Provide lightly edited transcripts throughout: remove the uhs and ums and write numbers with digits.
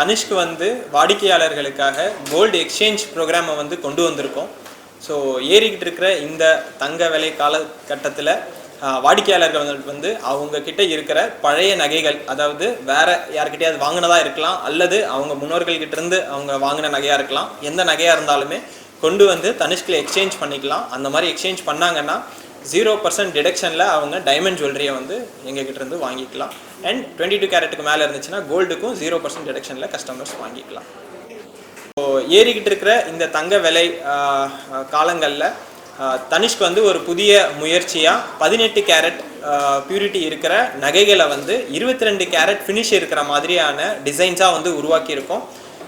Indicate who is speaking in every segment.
Speaker 1: தனிஷ்க்கு வந்து வாடிக்கையாளர்களுக்காக gold exchange ப்ரோக்ராமை வந்து கொண்டு வந்திருக்கோம். ஸோ ஏறிக்கிட்டு இருக்கிற இந்த தங்க விலை காலகட்டத்தில் வாடிக்கையாளர்கள் வந்து அவங்க கிட்ட இருக்கிற பழைய நகைகள், அதாவது வேற யார்கிட்டயாவது வாங்கினதா இருக்கலாம் அல்லது அவங்க முன்னோர்கள்கிட்ட இருந்து அவங்க வாங்கின நகையாக இருக்கலாம், எந்த நகையாக இருந்தாலுமே கொண்டு வந்து தனிஷ்கில் எக்ஸ்சேஞ்ச் பண்ணிக்கலாம். அந்த மாதிரி எக்ஸ்சேஞ்ச் பண்ணாங்கன்னா 0% டிடக்ஷனில் அவங்க டைமண்ட் ஜுவல்லரியை வந்து எங்ககிட்ட இருந்து வாங்கிக்கலாம். அண்ட் 22 கேரட்டுக்கு மேலே இருந்துச்சுன்னா கோல்டுக்கும் 0% டிடக்ஷனில் கஸ்டமர்ஸ் வாங்கிக்கலாம். ஸோ ஏறிக்கிட்டு இருக்கிற இந்த தங்க விலை காலங்களில் தனிஷ்க்கு வந்து ஒரு புதிய முயற்சியாக 18 கேரட் பியூரிட்டி இருக்கிற நகைகளை வந்து 22 கேரட் ஃபினிஷ் இருக்கிற மாதிரியான டிசைன்ஸாக வந்து உருவாக்கியிருக்கோம்.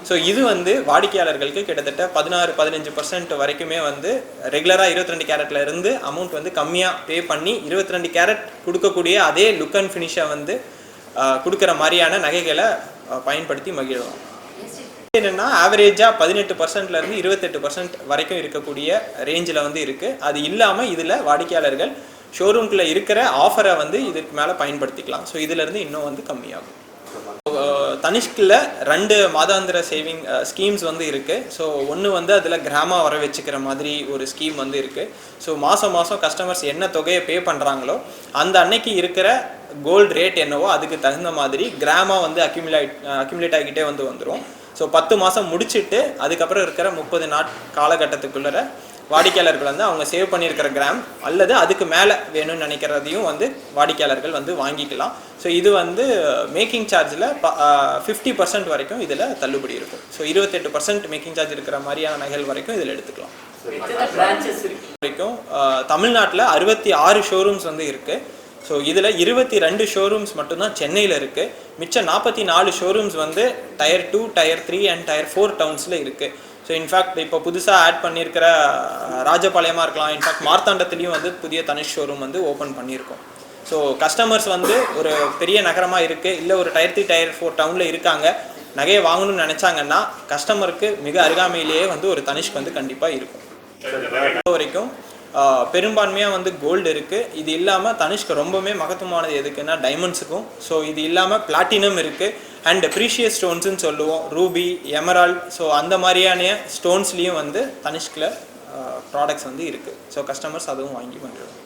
Speaker 1: ஸோ இது வந்து வாடிக்கையாளர்களுக்கு கிட்டத்தட்ட 16-15% வரைக்குமே வந்து ரெகுலராக 22 கேரட்டில் இருந்து அமௌண்ட் வந்து கம்மியாக பே பண்ணி 22 கேரட் கொடுக்கக்கூடிய அதே லுக் அண்ட் ஃபினிஷை வந்து கொடுக்குற மாதிரியான நகைகளை பயன்படுத்தி மகிழ்வோம். என்னென்னா ஆவரேஜாக 18%லேருந்து 28% வரைக்கும் இருக்கக்கூடிய ரேஞ்சில் வந்து இருக்குது. அது இல்லாமல் இதில் வாடிக்கையாளர்கள் ஷோரூம்குள்ளே இருக்கிற ஆஃபரை வந்து இதுக்கு மேலே பயன்படுத்திக்கலாம். ஸோ இதிலேருந்து இன்னும் வந்து கம்மியாகும். தனிஷ்கில் 2 மாதாந்திர சேவிங் ஸ்கீம்ஸ் வந்து இருக்குது. ஸோ ஒன்று வந்து அதில் கிராமாக வர வச்சுக்கிற மாதிரி ஒரு ஸ்கீம் வந்து இருக்குது. ஸோ மாதம் கஸ்டமர்ஸ் என்ன தொகையை பே பண்ணுறாங்களோ அந்த அன்னைக்கு இருக்கிற கோல்டு ரேட் என்னவோ அதுக்கு தகுந்த மாதிரி கிராமாக வந்து அக்யூமுலேட் ஆகிக்கிட்டே வந்து வந்துடும். ஸோ 10 மாதம் முடிச்சுட்டு அதுக்கப்புறம் இருக்கிற 30 நாட் காலகட்டத்துக்குள்ளே வாடிக்கையாளர்கள் வந்து அவங்க சேவ் பண்ணியிருக்கிற கிராம் அல்லது அதுக்கு மேலே வேணும்னு நினைக்கிறதையும் வந்து வாடிக்கையாளர்கள் வந்து வாங்கிக்கலாம். ஸோ இது வந்து மேக்கிங் சார்ஜில் 50% வரைக்கும் இதில் தள்ளுபடி இருக்கும். ஸோ 28% மேக்கிங் சார்ஜ் இருக்கிற மாதிரியான நகைகள் வரைக்கும் இதில் எடுத்துக்கலாம். வரைக்கும் தமிழ்நாட்டில் 66 ஷோரூம்ஸ் வந்து இருக்குது. ஸோ இதில் 22 ஷோரூம்ஸ் மட்டும்தான் சென்னையில் இருக்குது. மிச்சம் 44 ஷோரூம்ஸ் வந்து டயர் 2, டயர் 3 அண்ட் டயர் 4 டவுன்ஸில் இருக்குது. ஸோ இன்ஃபேக்ட் இப்போ புதுசாக ஆட் பண்ணியிருக்கிற ராஜபாளையமாக இருக்கலாம், இன்ஃபேக்ட் மார்த்தாண்டத்துலேயும் வந்து புதிய தனிஷ் ஷோரூம் வந்து ஓப்பன் பண்ணியிருக்கோம். ஸோ கஸ்டமர்ஸ் வந்து ஒரு பெரிய நகரமாக இருக்குது, இல்லை ஒரு டயர் 3, டயர் 4 டவுனில் இருக்காங்க, நகையை வாங்கணும்னு நினச்சாங்கன்னா கஸ்டமருக்கு மிக அருகாமையிலேயே வந்து ஒரு தனிஷ்க்கு வந்து கண்டிப்பாக இருக்கும். வரைக்கும் பெரும்பான்மையாக வந்து கோல்டு இருக்குது. இது இல்லாமல் தனிஷ்க்கு ரொம்பவுமே மகத்துவமானது எதுக்குன்னா டைமண்ட்ஸுக்கும். ஸோ இது இல்லாமல் பிளாட்டினம் இருக்குது அண்ட் ப்ரீஷியஸ் ஸ்டோன்ஸுன்னு சொல்லுவோம், ரூபி, எமரால்ட். ஸோ அந்த மாதிரியான ஸ்டோன்ஸ்லேயும் வந்து தனிஷ்கில் ப்ராடக்ட்ஸ் வந்து இருக்குது. ஸோ கஸ்டமர்ஸ் அதுவும் வாங்கி பண்ணுறோம்.